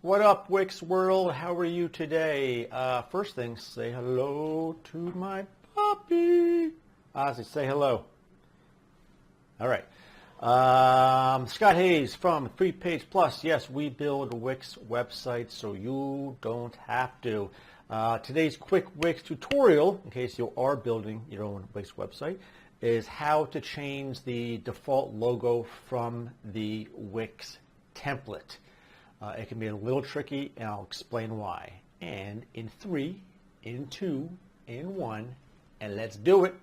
What up, Wix World? How are you today? First thing, say hello to my puppy. Ozzy, say hello. All right. Scott Hayes from 3Page Plus. Yes, we build Wix websites so you don't have to. Today's quick Wix tutorial, in case you are building your own Wix website, is how to change the default logo from the Wix template. It can be a little tricky, and I'll explain why. And in 3, in 2, in 1, and let's do it.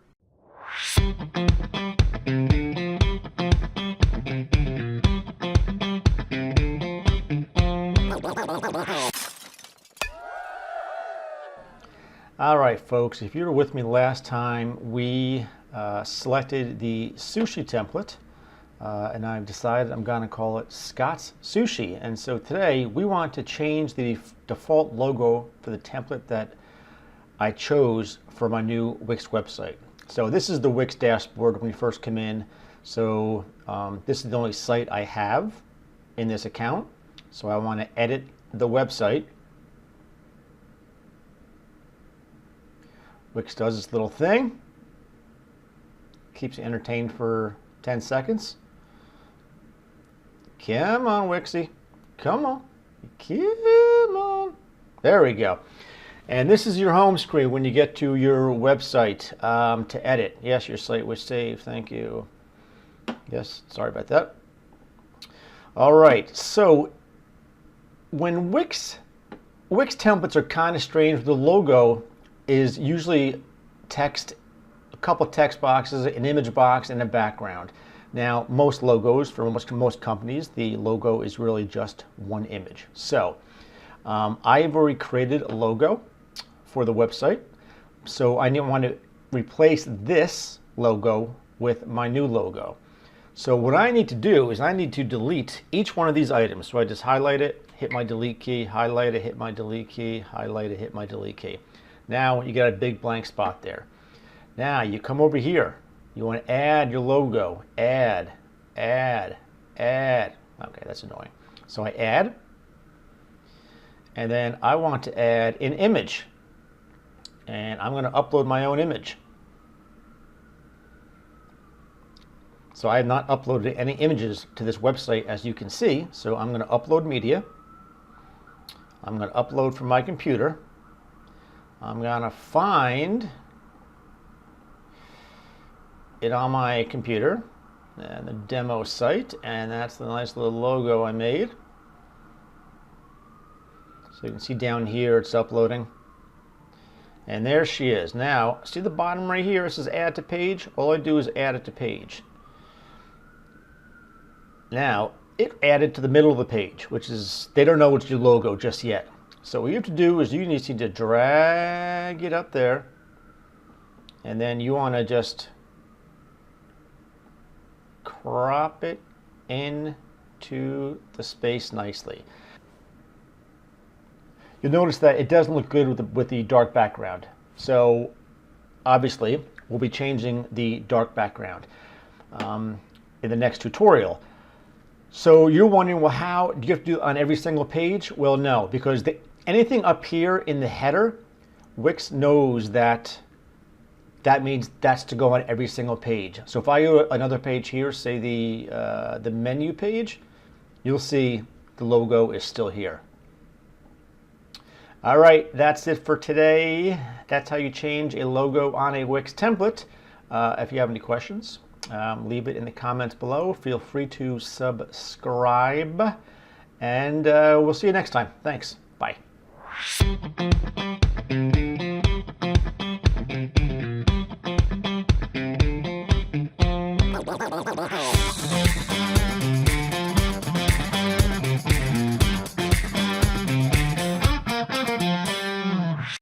All right, folks, if you were with me last time, we selected the sushi template, and I've decided I'm going to call it Scott's Sushi. And so today we want to change the default logo for the template that I chose for my new Wix website. So this is the Wix dashboard when we first come in. So this is the only site I have in this account. So I want to edit the website. Wix does this little thing. Keeps you entertained for 10 seconds. Come on, Wixie. Come on. Come on. There we go. And this is your home screen when you get to your website to edit. Yes, your site was saved. Thank you. Yes, sorry about that. All right. So when Wix templates are kind of strange, the logo is usually text, a couple text boxes, an image box, and a background. Now, most logos, for most companies, the logo is really just one image. So I've already created a logo for the website. So I want to replace this logo with my new logo. So what I need to do is I need to delete each one of these items. So I just highlight it, hit my delete key, highlight it, hit my delete key, highlight it, hit my delete key. Now you got a big blank spot there. Now you come over here. You want to add your logo. Add, add, add. Okay, that's annoying. So I add, and then I want to add an image. And I'm going to upload my own image. So I have not uploaded any images to this website, as you can see. So I'm going to upload media. I'm going to upload from my computer. I'm going to find it on my computer and the demo site, and that's the nice little logo I made. So you can see down here it's uploading. And there she is. Now, see the bottom right here? It says add to page. All I do is add it to page. Now, it added to the middle of the page, which is, they don't know it's your logo just yet. So what you have to do is you need to drag it up there, and then you want to just crop it into the space nicely. You'll notice that it doesn't look good with the dark background. So obviously we'll be changing the dark background in the next tutorial. So you're wondering, well, how do you have to do it on every single page? Well, no, because anything up here in the header, Wix knows that means that's to go on every single page. So if I go to another page here, say the menu page, you'll see the logo is still here. All right, that's it for today. That's how you change a logo on a Wix template. If you have any questions, leave it in the comments below. Feel free to subscribe, and we'll see you next time. Thanks. Bye.